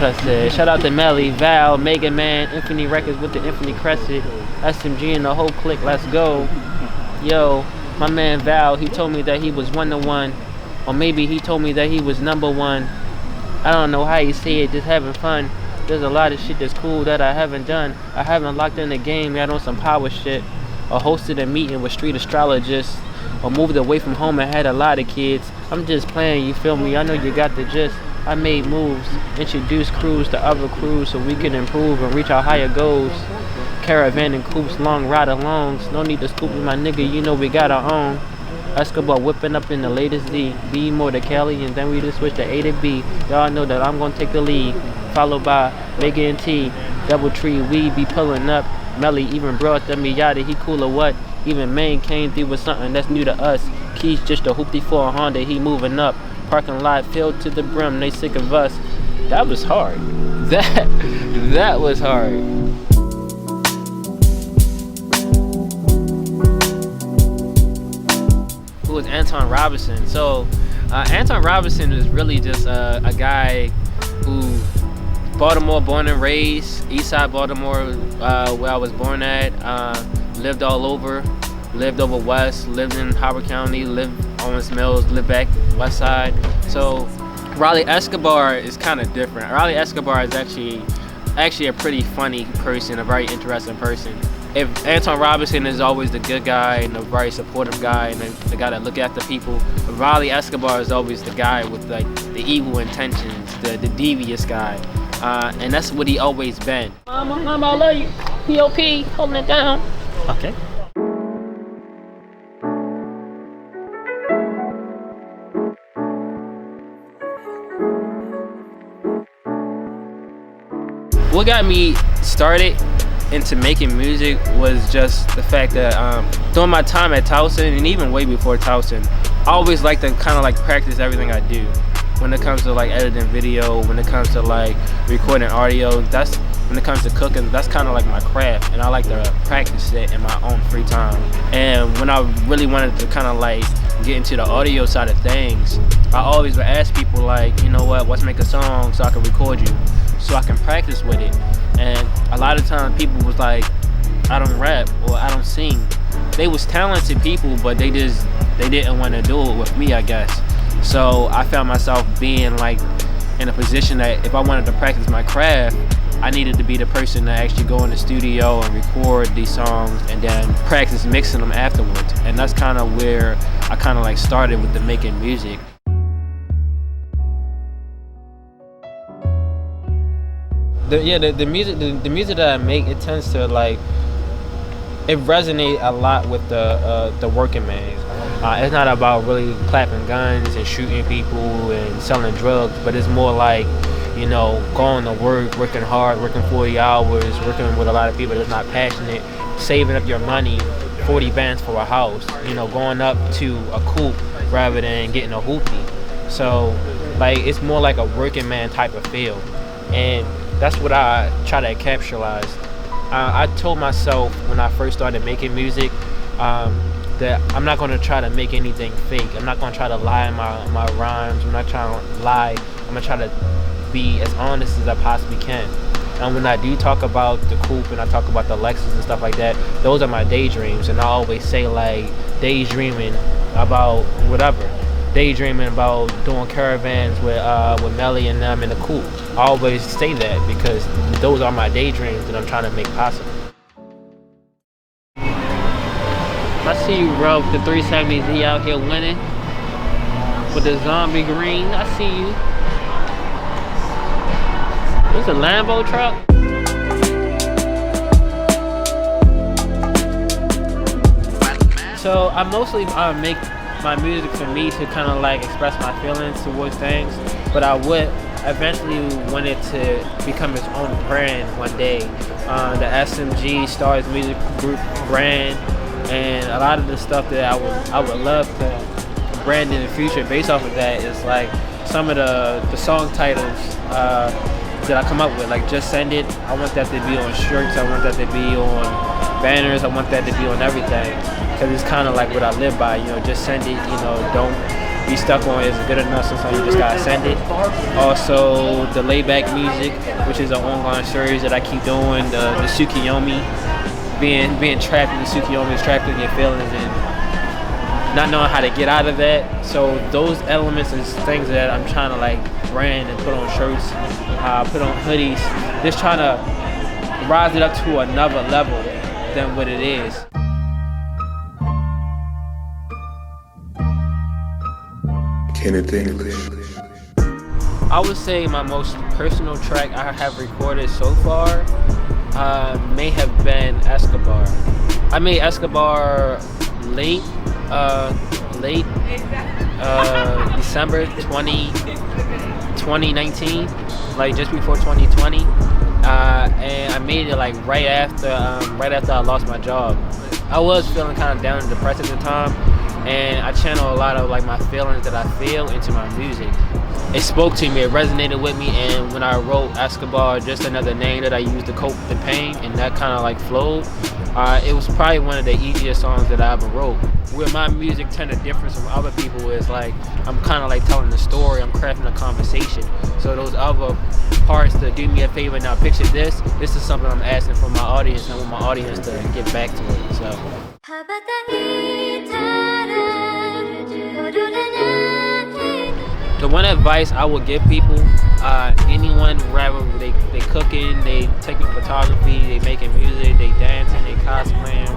what I said. Shout out to Melly, Val, Mega Man, Infinity Records with the Infinity Crescent, SMG and the whole clique. Let's go. Yo, my man Val, he told me that he was 1-1, or maybe he told me that he was #1. I don't know how he say it, just having fun. There's a lot of shit that's cool that I haven't done. I haven't locked in the game, got on some power shit, or hosted a meeting with street astrologists, or moved away from home and had a lot of kids. I'm just playing, you feel me? I know you got the gist. I made moves, introduced crews to other crews so we can improve and reach our higher goals. Caravan and coops, long ride alongs. No need to scoop me, my nigga, you know we got our own. Escobar whipping up in the latest Z. B more to Cali, and then we just switch to A to B. Y'all know that I'm gonna take the lead. Followed by Mega and T. Double tree, we be pulling up. Melly even brought the Miata, he cool or what? Even Maine came through with something that's new to us. Keys just a hoopty for a Honda, he moving up. Parking lot filled to the brim, they sick of us. That was hard. That was hard. Who was Antione Robinson? So Antione Robinson is really just a guy who Baltimore born and raised, Eastside Baltimore, where I was born at. Lived all over, lived over west, lived in Howard County, lived Owens Mills, lived back west side. So Raleigh Escobar is kind of different. Raleigh Escobar is actually a pretty funny person, a very interesting person. If Antione Robinson is always the good guy and a very supportive guy and the guy that look after people, Raleigh Escobar is always the guy with like the evil intentions, the devious guy, and that's what he always been. Mama, I love you. P.O.P. holding it down. Okay. What got me started into making music was just the fact that during my time at Towson, and even way before Towson, I always like to kind of like practice everything I do. When it comes to like editing video, when it comes to like recording audio, that's when it comes to cooking, that's kind of like my craft, and I like to practice it in my own free time. And when I really wanted to kind of like get into the audio side of things, I always would ask people like, you know what, let's make a song so I can record you, so I can practice with it. And a lot of times people was like, I don't rap or I don't sing. They was talented people, but they didn't want to do it with me, I guess. So I found myself being like in a position that if I wanted to practice my craft, I needed to be the person to actually go in the studio and record these songs and then practice mixing them afterwards. And that's kind of where I kind of like started with the making music. The music that I make, it tends to like, it resonates a lot with the working man. It's not about really clapping guns and shooting people and selling drugs, but it's more like, you know, going to work, working hard, working 40 hours, working with a lot of people that's not passionate, saving up your money, 40 bands for a house, you know, going up to a coupe rather than getting a hoopty. So like, it's more like a working man type of feel. And that's what I try to capitalize. I told myself when I first started making music that I'm not going to try to make anything fake. I'm not going to try to lie in my rhymes. I'm not trying to lie. I'm going to try to be as honest as I possibly can. And when I do talk about the coupe and I talk about the Lexus and stuff like that, those are my daydreams. And I always say like daydreaming about whatever. Daydreaming about doing caravans with Melly and them in the coupe. I always say that because those are my daydreams that I'm trying to make possible. I see you, bro, the 370Z out here winning with the zombie green. I see you. It's a Lambo truck. So I mostly make my music for me to kind of like express my feelings towards things, but I would eventually want it to become its own brand one day. The SMG Starz Music Group brand, and a lot of the stuff that I would love to brand in the future based off of that is like some of the song titles that I come up with, like Just Send It. I want that to be on shirts, I want that to be on banners, I want that to be on everything, because it's kind of like what I live by, you know, just send it, you know, don't be stuck on is it good enough. Sometimes you just gotta send it. Also, the layback music, which is an ongoing series that I keep doing. The Tsukiyomi, being trapped in the Tsukiyomi, trapped in your feelings and not knowing how to get out of that. So those elements and things that I'm trying to like brand and put on shirts, put on hoodies, just trying to rise it up to another level than what it is. I would say my most personal track I have recorded so far may have been Escobar. I made Escobar late December 2019, like just before 2020, and I made it like right after I lost my job. I was feeling kind of down and depressed at the time, and I channel a lot of like my feelings that I feel into my music. It spoke to me, it resonated with me, and when I wrote Escobar, just another name that I used to cope with the pain, and that kind of like flowed. It was probably one of the easiest songs that I ever wrote. Where my music tend to differ from other people is like I'm kind of like telling the story, I'm crafting a conversation. So those other parts to do me a favor, now picture this is something I'm asking from my audience, and I want my audience to get back to it. So. The one advice I would give people, anyone, whether they cooking, they taking photography, they making music, they dancing, they cosplaying,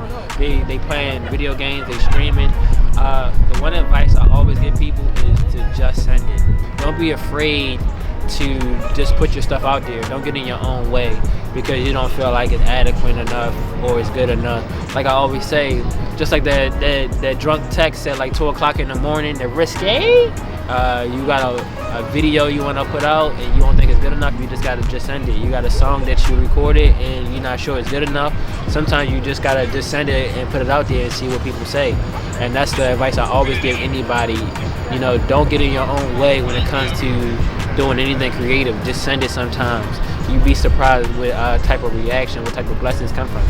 they playing video games, they streaming. The one advice I always give people is to just send it. Don't be afraid to just put your stuff out there. Don't get in your own way because you don't feel like it's adequate enough or it's good enough. Like I always say, just like that drunk text at like 2 o'clock in the morning, they're risque. You got a video you want to put out and you don't think it's good enough, you just got to just send it. You got a song that you recorded and you're not sure it's good enough, sometimes you just got to just send it and put it out there and see what people say. And that's the advice I always give anybody. You know, don't get in your own way when it comes to doing anything creative. Just send it sometimes. You'd be surprised what type of reaction, what type of blessings come from it.